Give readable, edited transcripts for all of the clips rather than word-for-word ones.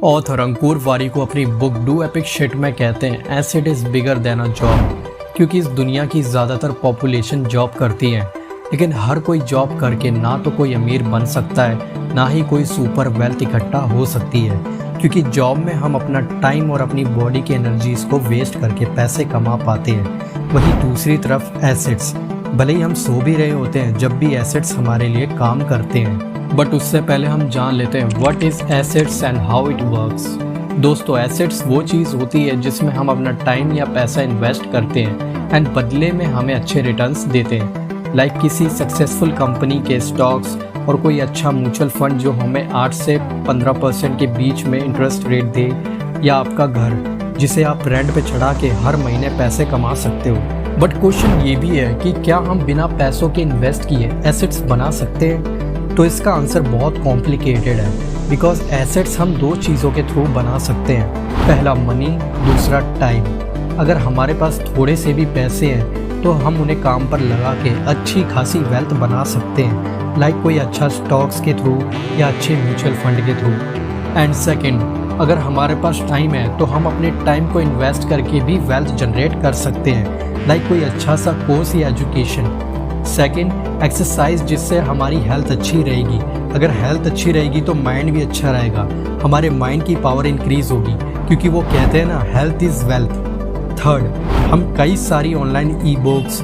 Author अंकुर वारी को अपनी बुक डू एपिक शिट में कहते हैं acid is bigger than a job, क्योंकि इस दुनिया की ज़्यादातर पॉपुलेशन जॉब करती है, लेकिन हर कोई जॉब करके ना तो कोई अमीर बन सकता है ना ही कोई सुपर वेल्थ इकट्ठा हो सकती है, क्योंकि जॉब में हम अपना टाइम और अपनी बॉडी की एनर्जीज को वेस्ट करके पैसे कमा पाते हैं। वहीं दूसरी तरफ एसेट्स, भले ही हम सो भी रहे होते हैं जब भी एसेट्स हमारे लिए काम करते हैं। बट उससे पहले हम जान लेते हैं what is assets and how it works. दोस्तों, एसेट्स वो चीज़ होती है जिसमें हम अपना टाइम या पैसा इन्वेस्ट करते हैं एंड बदले में हमें अच्छे रिटर्न्स देते हैं। लाइक किसी सक्सेसफुल कंपनी के स्टॉक्स और कोई अच्छा म्यूचुअल फंड जो हमें 8 से 15% के बीच में इंटरेस्ट रेट दे, या आपका घर जिसे आप रेंट पे चढ़ा के हर महीने पैसे कमा सकते हो। बट क्वेश्चन ये भी है कि क्या हम बिना पैसों के इन्वेस्ट किए एसेट्स बना सकते हैं? तो इसका आंसर बहुत कॉम्प्लिकेटेड है, बिकॉज एसेट्स हम दो चीज़ों के थ्रू बना सकते हैं। पहला मनी, दूसरा टाइम। अगर हमारे पास थोड़े से भी पैसे हैं तो हम उन्हें काम पर लगा के अच्छी खासी वेल्थ बना सकते हैं, लाइक कोई अच्छा स्टॉक्स के थ्रू या अच्छे म्यूचुअल फंड के थ्रू। एंड सेकेंड, अगर हमारे पास टाइम है तो हम अपने टाइम को इन्वेस्ट करके भी वेल्थ जनरेट कर सकते हैं, लाइक कोई अच्छा सा कोर्स या एजुकेशन। सेकेंड, एक्सरसाइज, जिससे हमारी हेल्थ अच्छी रहेगी। अगर हेल्थ अच्छी रहेगी तो माइंड भी अच्छा रहेगा, हमारे माइंड की पावर इंक्रीज होगी, क्योंकि वो कहते हैं ना, हेल्थ इज़ वेल्थ। थर्ड, हम कई सारी online e books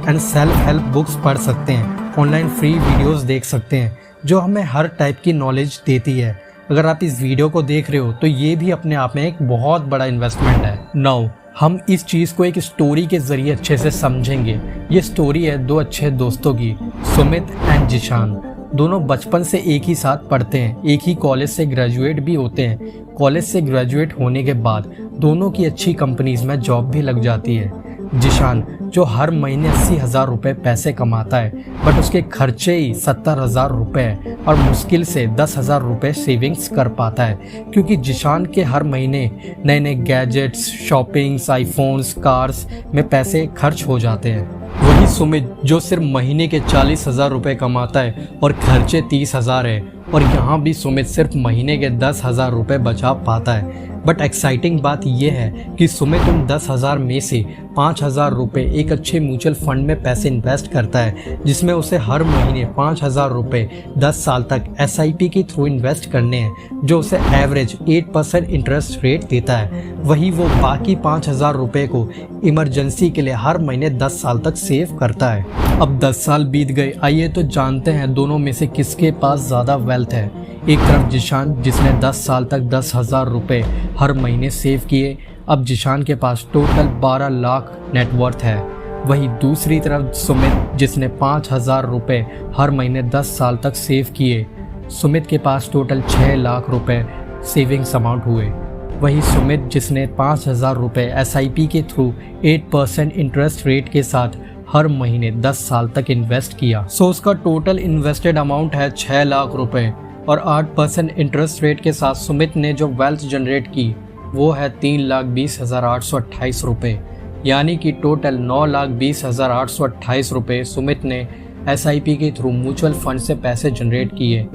and self help books पढ़ सकते हैं, ऑनलाइन फ्री वीडियोस देख सकते हैं जो हमें हर टाइप की नॉलेज देती है। अगर आप इस वीडियो को देख रहे हो तो ये भी अपने आप में एक बहुत बड़ा इन्वेस्टमेंट है। नाउ हम इस चीज़ को एक स्टोरी के ज़रिए अच्छे से समझेंगे। ये स्टोरी है दो अच्छे दोस्तों की, सुमित एंड जिशान। दोनों बचपन से एक ही साथ पढ़ते हैं, एक ही कॉलेज से ग्रेजुएट भी होते हैं। कॉलेज से ग्रेजुएट होने के बाद दोनों की अच्छी कंपनीज में जॉब भी लग जाती है। जिशान जो हर महीने 80,000 रुपये पैसे कमाता है, बट उसके खर्चे ही 70,000 रुपये और मुश्किल से 10,000 रुपये सेविंग्स कर पाता है, क्योंकि जिशान के हर महीने नए नए गैजेट्स, शॉपिंग्स, आईफोन्स, कार्स में पैसे खर्च हो जाते हैं। वही सुमित जो सिर्फ महीने के 40,000 रुपये कमाता है और खर्चे 30,000 है, और यहाँ भी सुमित सिर्फ महीने के 10,000 रुपये बचा पाता है। बट एक्साइटिंग बात यह है कि सुमित उन 10,000 में से 5,000 रुपये एक अच्छे म्यूचुअल फंड में पैसे इन्वेस्ट करता है, जिसमें उसे हर महीने 5,000 रुपये 10 साल तक SIP के थ्रू इन्वेस्ट करने हैं, जो उसे एवरेज 8% इंटरेस्ट रेट देता है। वही वो बाकी 5,000 रुपये को इमरजेंसी के लिए हर महीने 10 साल तक सेव करता है। अब 10 साल बीत गए, आइए तो जानते हैं दोनों में से किसके पास ज़्यादा वेल्थ है। एक तरफ जिशान, जिसने 10 साल तक 10,000 रुपये हर महीने सेव किए। अब जिशान के पास टोटल 12 लाख नेटवर्थ है। वहीं दूसरी तरफ सुमित, जिसने 5,000 रुपये हर महीने 10 साल तक सेव किए। सुमित के पास टोटल 6 लाख रुपये सेविंग्स अमाउंट हुए। वहीं सुमित, जिसने 5,000 रुपये SIP के थ्रू 8% इंटरेस्ट रेट के साथ हर महीने 10 साल तक इन्वेस्ट किया, सो उसका टोटल इन्वेस्टेड अमाउंट है 6 लाख रुपये। और 8% इंटरेस्ट रेट के साथ सुमित ने जो वेल्थ जनरेट की वो है 3,20,828 रुपये, यानी कि टोटल 9,20,828 रुपये सुमित ने SIP के थ्रू म्यूचुअल फंड से पैसे जनरेट किए।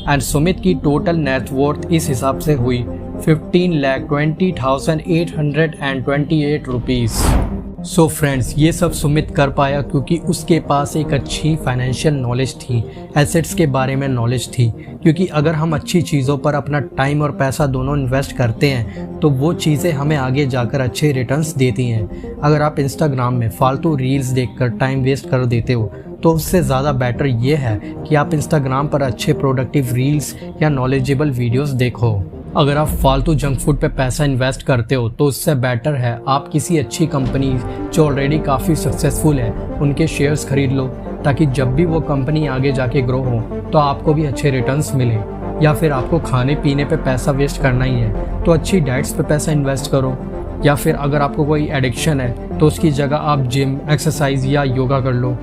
एंड सुमित की टोटल नेटवर्थ इस हिसाब से हुई 15,20,828 रुपीज़। सो फ्रेंड्स, ये सब सुमित कर पाया क्योंकि उसके पास एक अच्छी फाइनेंशियल नॉलेज थी, एसेट्स के बारे में नॉलेज थी। क्योंकि अगर हम अच्छी चीज़ों पर अपना टाइम और पैसा दोनों इन्वेस्ट करते हैं तो वो चीज़ें हमें आगे जाकर अच्छे रिटर्न्स देती हैं। अगर आप इंस्टाग्राम में फालतू रील्स देखकर टाइम वेस्ट कर देते हो तो उससे ज़्यादा बेटर ये है कि आप इंस्टाग्राम पर अच्छे प्रोडक्टिव रील्स या नॉलेजेबल वीडियोस देखो। अगर आप फालतू जंक फूड पे पैसा इन्वेस्ट करते हो तो उससे बेटर है आप किसी अच्छी कंपनी जो ऑलरेडी काफ़ी सक्सेसफुल है उनके शेयर्स खरीद लो, ताकि जब भी वो कंपनी आगे जाके ग्रो हो तो आपको भी अच्छे रिटर्न्स मिले। या फिर आपको खाने पीने पे पैसा वेस्ट करना ही है तो अच्छी डाइट्स पे पैसा इन्वेस्ट करो। या फिर अगर आपको कोई एडिक्शन है तो उसकी जगह आप जिम, एक्सरसाइज या योगा कर लो।